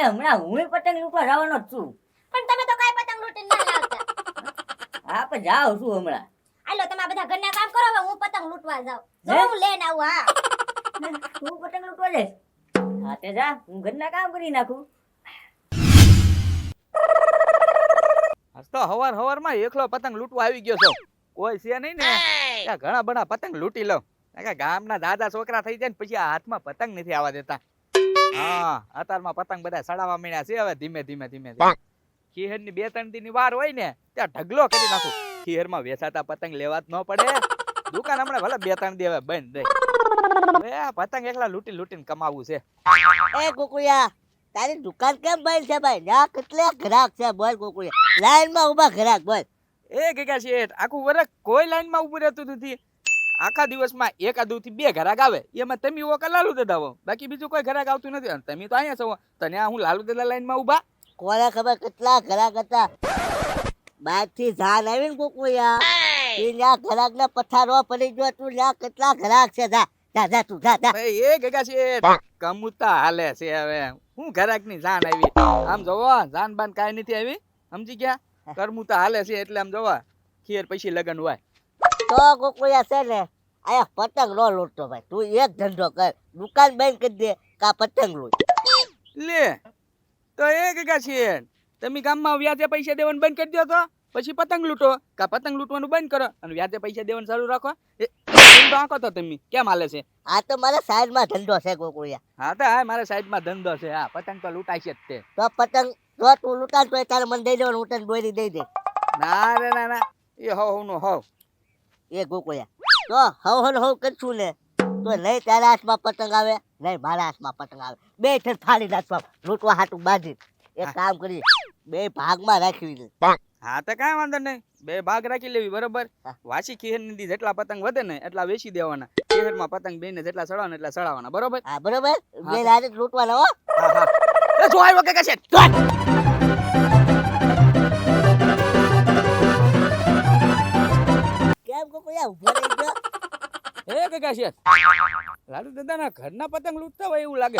હમણાં હું પતંગ લૂંટવા જવાનો જ છું. પણ તમે તો કાઈ પતંગ લૂંટીને ના લાવતા. હા પણ જાઉં છું હમણાં. હાલો તમે બધા ઘરના કામ કરો, હવે હું પતંગ લૂંટવા જાઉં. હે? હું લઈને આવું. હા તું પતંગ લૂંટવા જાય? હા તે જા, હું ઘરના કામ કરી નાખું. આજ તો હવારમાં એકલો પતંગ લૂંટવા આવી ગયો છો. કોઈ છે નહીં ને ત્યાં ઘણા બધા પતંગ લૂંટી લઉં. કારણ કે ગામના દાદા છોકરા થઈ જાય ને પછી આ હાથમાં પતંગ નથી આવવા દેતા. હા અત્યારમાં પતંગ બધા સડાવા માંડ્યા છે હવે ધીમે ધીમે. ખીહરની 2-3 દી ની વાર હોય ને ત્યાં ઢગલો કરી નાખું. ખીહરમાં વેચાતા પતંગ લેવા જ ન પડે. દુકાન હમણાં ભલે 2-3 દી હવે બંધ રહી. હવે આ પતંગ એકલા લૂંટીને કમાવું છે. એ કુકુયા, તારી દુકાન કેમ બંધ છે ભાઈ? ના કેટલા ગ્રાહક છે બોલ કુકુયા? લાઈનમાં ઊભા ગ્રાહક બોલ. એ ગગા શેઠ આખું વર્ષ કોઈ લાઈનમાં ઊભું રહેતું નથી. આખા દિવસમાં 1 થી 2 ઘરાક આવે, એમાં તમે ઓકા લાલુ દાદા આવો, બાકી બીજું કોઈ ઘરાક આવતું નથી. અને તમે તો અહીંયા છો, તને આ હું લાલુ દાદા લાઈનમાં ઊભા. કોને ખબર કેટલા ગ્રાહક હતા? બહારથી જાન આવી ને કુકુયા, ત્યાં ગ્રાહક ના પથારો પડી ગયો. તું ત્યાં કેટલા ગ્રાહક છે? જા તું જા. એ ગગા શેઠ કમુતા હાલે છે હવે. હું ઘરાક ની જાન આવી, આમ જોવો જાન બાન કાંઈ નથી આવી, સમજી ગયા? કરમુતા હાલે છે એટલે આમ જોવા ખીર પછી લગન હોય તો કુકુયા છે ને આયા પતંગ નો લૂંટતો ભાઈ. તું એક ધંધો કર, દુકાન બંધ કરી દે કા પતંગ લૂંટ. લે તો એ ગગા શેઠ તમે ગામમાં વ્યાજે પૈસા દેવાનું બંધ કરી દો તો પછી પતંગ લૂંટો, કા પતંગ લૂંટવાનું બંધ કરો અને વ્યાજે પૈસા દેવાનું ચાલુ રાખો. ધંધો આંકો તો તમે કેમ હાલે છે? આ તો મારા સાઈડમાં ધંધો છે કુકુયા. હા તો હા મારા સાઈડમાં ધંધો છે. હા પતંગ તો લૂંટાય છે જ તે. તો પતંગ જો તું લૂંટાડ તો તારે મને દઈ દેવાનું, હું તને દોરી દઈ દે. ના રે ના એ હવ નો હવ. એ કુકુયા તો હવ કરશું ને તો નહીં તારા હાથમાં પતંગ આવે નહીં મારા હાથમાં પતંગ આવે. બે ઠેર ફાડી નાખવા લૂંટવા હાટું બાંધી. એક કામ કરી, બે ભાગમાં રાખવી દે. હા તો કાંઈ વાંધો નહીં, 2 ભાગ રાખી લેવી બરોબર. વાસી ખીહર ની જેટલા પતંગ વધે ને એટલા વેચી દેવાના. ખીહરમાં પતંગ બેને જેટલા સડાવવાના એટલા સડાવવાના બરોબર. હા બરોબર, બે રાતે લૂંટવાના હો. હા જો આવ્યો કે છે કેમ કુકુયા ઉભો રહી ગયો? એ ગગા શેઠ લાલુ દાદાના ઘરના પતંગ લૂંટતા હોય એવું લાગે.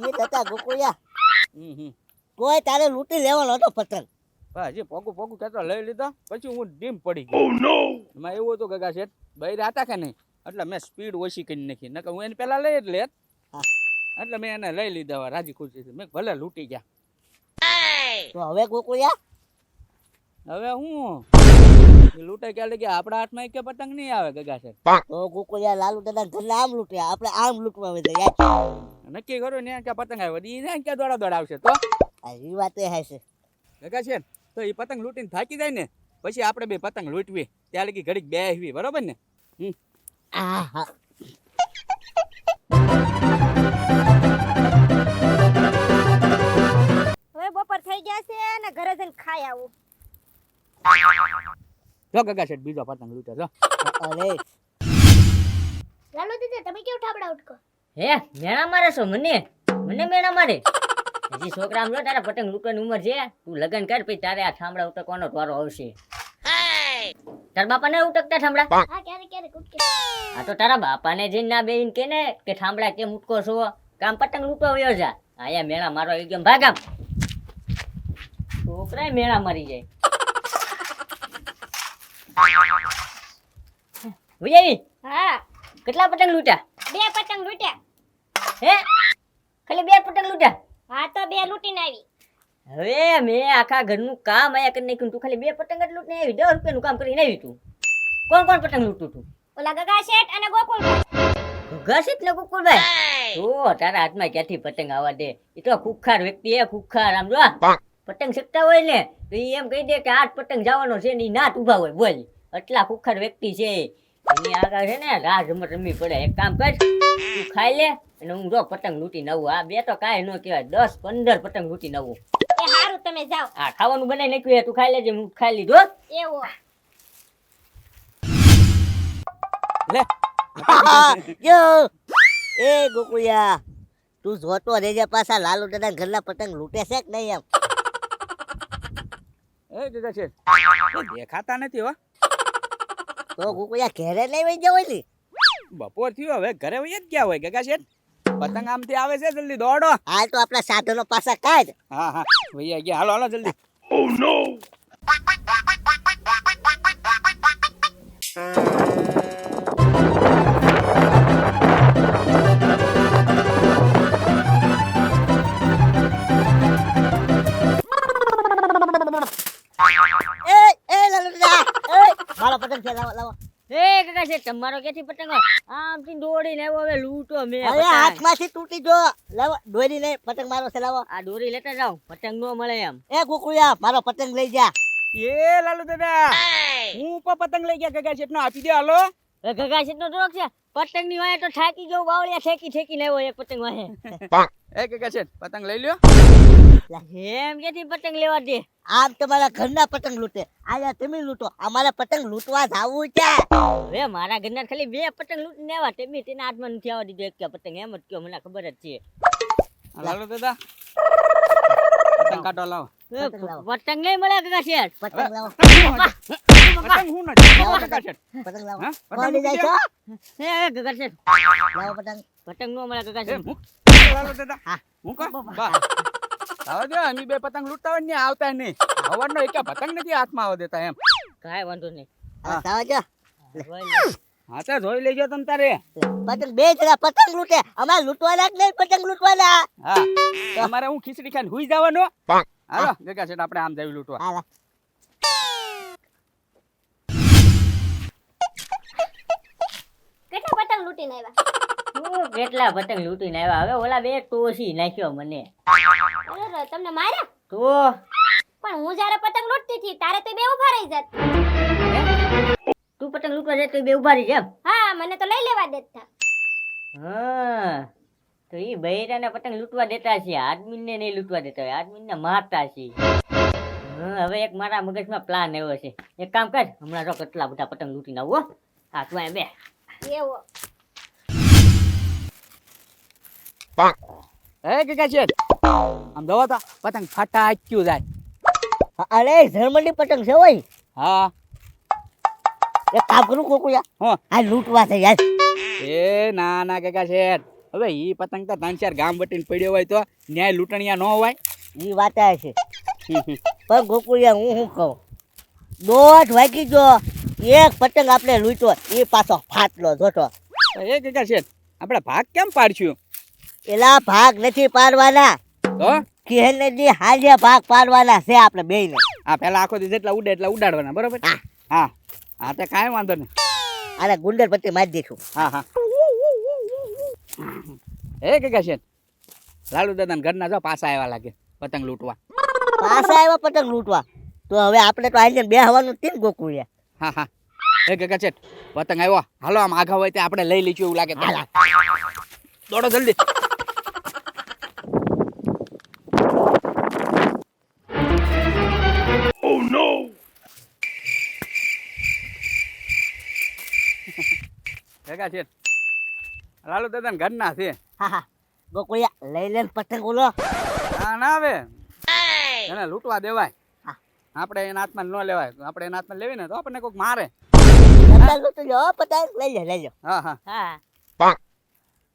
એ થતા કુકુયા હમ કોઈ તારે લૂંટી લેવાનો હતો પતંગ. હજી પોકું કચરો લઈ લીધા પછી હું ડીમ પડી ગયો. એમાં એવું હતું ગગા શેઠ બૈર હતા કે નહીં એટલે મેં સ્પીડ ઓછી કરી નાખી, નકર હું એને પેલા લઈ જ લેત. એટલે મેં એને લઈ લીધા રાજી ખુશી. મેં ભલે લૂંટી ગયા. તો હવે કુકુયા હવે હું લૂંટાઈ ક્યાં લઈ ગયા? આપણા હાથમાં એક પતંગ નહીં આવે ગગા શેઠ. તો કુકુયા લાલુ દાદા ઘરના આમ લૂંટ્યા, આપણે આમ લૂંટવા આવે યાર. નક્કી કરો ને ક્યાં પતંગ આવે એ ક્યાં દોડા આવશે તો એ વાત એ હશે. ગગા શેઠ તો એ પતંગ લૂંટીને થાકી જાય ને પછી આપણે 2 પતંગ લૂંટવી, ત્યાં લગી ઘડીક બેહવી બરોબર ને. હા હવે બપોર થઈ ગયા છે ને ઘરે જઈને ખાઈ આવું. જો ગગા શેઠ બીજો પતંગ લૂંટે જો. અરે લાલો દીદી તમે કેવું ઠાબડા ઉઠકો? હે મેણા મારે છો? મને મેણા મારે? હજી છોકરા આમ જો તારા પતંગ લૂંટવાની ઉંમર છે. તું લગન કર પછી તારે આ ઠામડા ઉટકવાનો વારો આવશે. તારા બાપાને ઉટકતા ઠામડા? હા ક્યારેક ઉઠકે. આ તો તારા બાપાને જઈને ના બેહીને કે ને કે ઠામડા કેમ ઉટકો છો, કામ પતંગ લૂંટવા વયો જા. આયા મેણા મારો એકદમ ભાગામ. છોકરાય મેણા મારી જાય. વિજયી હા કેટલા પતંગ લૂંટ્યા? 2 પતંગ લૂંટ્યા. હે ખાલી 2 પતંગ લૂંટ્યા? હા તો 2 લૂંટીને આવી. હવે મેં આખા ઘરનું કામ આયા કરી નાખ્યું, તું ખાલી 2 પતંગ જ લૂંટીને આવી? 10 રૂપિયાનું કામ કરીને આવી તું? કોણ પતંગ લૂંટતું તું? ઓલા ગગા શેઠ અને ગોકુળભાઈ. ઘસીટ ને કુકુરભાઈ? ઓ તારા હાથમાં ક્યાંથી પતંગ આવવા દે? એ તો ખુખાર વ્યક્તિ એ ખુખાર. આમ જો પતંગ શકતા હોય ને તો એમ કહી દે કે 8 પતંગ જવાનો છે ને નાટ ઉભા હોય. બોલ આટલા ખુખાર વ્યક્તિ છે. એની આગળ છે ને રાહ રમત રમવી પડે. એક કામ કર, તું ખાઈ લે અને હું જો પતંગ લૂંટી નવું. આ 2 તો કાંઈ ન કહેવાય, 10-15 પતંગ લૂંટી નવું. એ હારું તમે જાઓ. આ ખાવાનું બનાવી નાખ્યું, તું ખાઈ લેજે. હું ખાઈ લીધો. એવો લે જો એ કુકુયા તું જોતો રહેજે પાછા લાલુ દાદા ઘરના પતંગ લૂંટે છે કે નહીં? એમ એ ગગા શેઠ દેખાતા નથી હો. તો કુકુયા ઘરે નહીં વહી જવાય ને? બપોર થયો હવે ઘરે વહી જ ગયા હોય ગગા શેઠ. પતંગ આમથી આવે છે, જલ્દી દોડો. હાલ તો આપણા સાધનો પાછા કાઢ. હા હા ભૈયા ગયા, હાલો હાલો જલ્દી. લાલુ દાદા, મારો પતંગ છે, લાવો લાવો. એ કાકા છે તમારો ક્યાંથી પતંગ હોય? આમથી દોડીને આવ્યો, હવે લૂંટો મેં અરે પતંગ. હાથમાંથી તૂટી જો. લાવો દોરી નહીં, પતંગ મારો છે, લાવો. આ દોરી લેતા જાવ, પતંગ નો મળે એમ. એ કુકુયા, મારો પતંગ લઈ જા. એ લાલુ દાદા, હું પણ પતંગ લઈ ગયા, ગગા શેઠનો આપી દે, હાલો. એ ગગા છે જોક છે, પતંગ ની હોય તો થાકી ગયો, બાવળિયા ઠેકી લેવો એક પતંગ વાહે. એ ગગા શેઠ, પતંગ લઈ લ્યો. એમ ક્યાંથી પતંગ લેવા દે? આમ તમારા ઘરના પતંગ લૂંટે, આયા તમે લૂંટો. અમારા પતંગ લૂંટવા જાવું છે. હવે મારા ઘરના ખાલી 2 પતંગ લૂંટીને આવ્યા, તેમી તેના હાથમાં નથી આવવા દીધો એક કે પતંગ. એમ જ કયો, મને ખબર જ છે. લાલુ દાદા, પતંગ કાઢો, લાવો. પતંગ લાવો. પતંગ નહીં મળે ગગા શેઠ. પતંગ લાવો. પતંગ હું નથી, લાવો ગગા શેઠ. પતંગ લાવો. હા? કોણ લઈ જાય છો? એ ગગા શેઠ, લાવો પતંગ. પતંગ નો મળે ગગા એ શેઠ. મૂક. લાલુ દાદા, હા. મૂકો. બસ. આવા દો, અમે 2 પતંગ લૂંટતા હોય ને આવતા નહીં. હવારનો એક પતંગ નથી હાથમાં આવવા દેતા એમ. કાંઈ વાંધો નહીં. હા, લાવો જો. હા તો જોઈ લેજો તમ તારે. પતંગ 2 જણા પતંગ લૂંટે, અમારે લૂંટવાના જ નહીં, પતંગ લૂંટવાના. હા તમારે હું ખીચડી ખાઈને હુઈ જવાનો. હાલો ગગા શેઠ, આપણે આમ જઈ લૂંટવા. હાલા. કેટલા પતંગ લૂંટીને આવ્યા? કેટલા પતંગ લૂંટીને આવ્યા, હવે ઓલા 2 ટોસી નાખ્યો મને. અરે તમને માર્યા? તો પણ હું જ્યારે પતંગ લૂંટતી હતી તારે તો બે ઊભા રહી જાત. તું પતંગ લૂંટવા જાય તો 2 ઉભા રહી જેમ. હા મને તો લઈ લેવા દેતા. હા તો ઈ બૈરાને પતંગ લૂંટવા દેતા છે, આદમીને નહીં લૂંટવા દેતા હોય, આદમીને મારતા છે. હા હવે એક મારા મગજમાં પ્લાન આવ્યો છે. એક કામ કર, હમણાં જો કેટલા બધા પતંગ લૂંટીને આવો. હા તું અહીંયા બે. એવો એ ગગા શેઠ, આમ જોવો તો પતંગ ફટાક્યું જાય. અરે જર્મની પતંગ છે ઓય. હા એક કામ કરું કોકુયા, હો. આ લૂંટવા છે યાર. એ ના ના ગગા શેઠ, હવે ઈ પતંગ તો 3-4 ગામ વટીને પડ્યો હોય તો ન્યાય લૂંટણિયા ન હોય. ઈ વાત આ છે. પણ ગોકુળિયા હું શું કહું, 1:30 વાગી ગયો, એક પતંગ આપણે લૂંટ્યો, એ પાછો ફાટલો જોતો. એ ગગા શેઠ, આપણે ભાગ કેમ પાડશું? એલા ભાગ નથી પાડવાના, તો કેને દી હાલ્યા ભાગ પાડવાના છે આપણે બેયને. આ પેલા આખો દી જેટલા ઉડે એટલા ઉડાડવાના, બરોબર? હા હા તો કાંઈ વાંધો નહીં. આને ગુંડર પટ્ટી મારી દઈશું. હા હા. એ ગગા શેઠ, લાલુ દાદાના ઘરના જો પાછા આવ્યા લાગે પતંગ લૂંટવા. પાછા આવ્યા પતંગ લૂંટવા, તો હવે આપણે તો આઈને બે હવાનું તીન ગોકુળિયા. હા હા. એ ગગા શેઠ, પતંગ આવ્યો, હાલો આમ આઘા હોય તે આપણે લઈ લઈશું એવું લાગે. દોડો જલ્દી. ગગા શેઠ, લાલુ દાદા ઘરના છે. હા હા ગોકુળિયા લઈ લે પતંગ ઓલો. ના ના આવે એને લૂંટવા દેવાય. હા. આપણે એના હાથમાં ન લેવાય, આપણે એના હાથમાં લેવી ને તો આપણને કોઈક મારે. પતંગ લૂંટી લો, પતંગ લઈ લો. હા હા. હા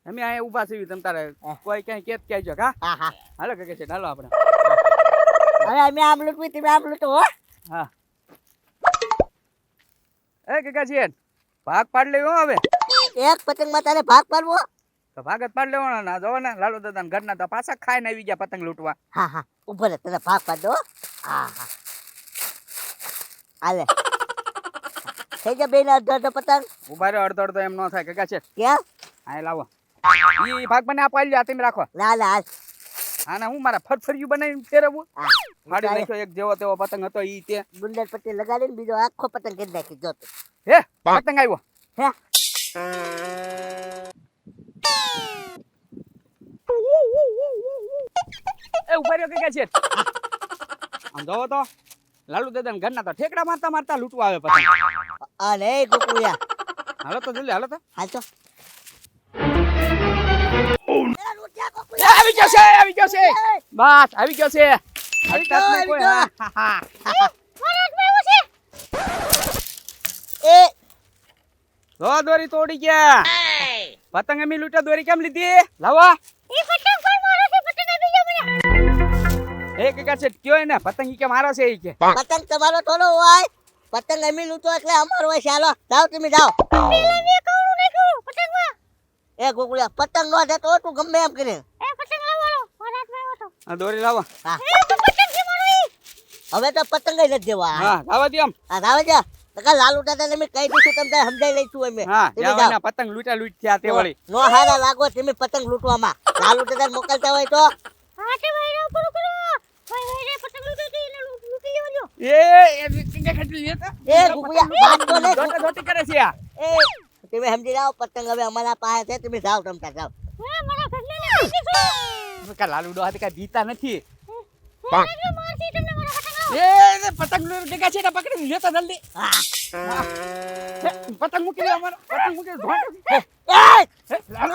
અમે અહીંયા ઊભા છીએ તમ તારે કોઈ ક્યાંય કેત કહેજો. હા હા હા. હાલો ગગા શેઠ, હાલો આપણે. હવે અમે આમ લૂંટવી, તમે આમ લૂંટો હો. હા. એ ગગા શેઠ, ભાગ પાડ લેવો હવે. એક પતંગમાં તારે ભાગ પાડવો. તો ભાગ જ પાડ લેવાનો ના જોવો ને, લાલુ દાદા ઘરના તો પાછા ખાઈને આવી ગયા પતંગ લૂંટવા. હા હા ઉભો રે, તને ભાગ પાડ દો. હા હા હાલે થઈ જા બેન અડધો પતંગ. ઉભા રહ્યો, અડધો અડધો એમ ન થાય ગગા શેઠ. ક્યાં? હા લાવો, ઈ ભાગ મને આ પાડી લ્યો, આ તમે રાખો. ના ના હાલ. આને હું મારા ફરફરિયું બનાવીને ફેરવવું? હા ફાડી નાખ્યો એક જેવો તેવો પતંગ હતો ઈ તે. ગુંડર પટ્ટી લગાડીને બીજો આખો પતંગ કરી નાખી જો તું. હે પતંગ આવ્યો. હે એ ઉભા રહ્યો ગગા શેઠ. આમ જોવો તો લાલુ દાદા ઘરના તો ઠેકડા મારતા મારતા લૂંટવા આવે પતંગ. અરે ગોકુળિયા હાલો તો જલ્દી, હાલો તો. હાલ તો. એ આવી ગયો છે, આવી ગયો છે, બસ આવી ગયો છે. આવી ગયો, તક નહીં આવી કોઈ. ગયો. હા, હા, હા. એ દોરી તોડી ગયા. પતંગ અમે લૂંટા દોરી કેમ લીધી લાવો ઈ પતંગ કોણ મારો છે પતંગ આવી ગયો મને એ કે છે કયો ને પતંગ ઈ કે મારો છે ઈ કે પતંગ તમારો થોડો હોય, પતંગ અમે લૂંટો એટલે અમારો હોય. ચાલો જાઓ, તમે જાઓ. પેલા મે કહું નાખ્યું પતંગમાં એ ગોકુળિયા, પતંગ નો દેતો હોય તું ગમે એમ કરે. એ પતંગ લાવો મારા હાથમાં આવ્યો તો આ દોરી લાવો હા, એ તો પતંગ છે મારો ઈ હવે તો પતંગ જ નથી દેવા. હા લાવા દે આમ હા, રાવે જા. નકર લાલુ દાદા ને મેં કહી દીધું, તમે તારે સમજાઈ લઈશું અમે. હા તમે જાવ જાઓ. એના પતંગ લૂંટા લૂંટ થયા તે વળી નો હારા લાગો તમે પતંગ લૂંટવામાં. લાલુ દાદા મોકલતા હોય તો હા તે ભાઈ રો કરો ભાઈ રે પતંગ લૂટી ગઈ એને લૂટી લેવાનો એ ટીંગા ખાટી લેતા એ ગોકુળિયા, વાત તો નહીં. દોટા દોટી કરે છે આ એ તમે સમજી જાઓ, પતંગ હવે અમારા પાસે છે. તમે જાઓ, તમતા જાઓ. હે મારા ઘરને લઈ દીધું કા લાલુ ડોહા કા બીતા નથી મારજો મારથી તમને મારા પતંગ એ પતંગ લૂંટ દેખા છે ને પકડી લેતા જલ્દી પતંગ મૂકી દે અમારો પતંગ મૂકી દે એ! લાલુ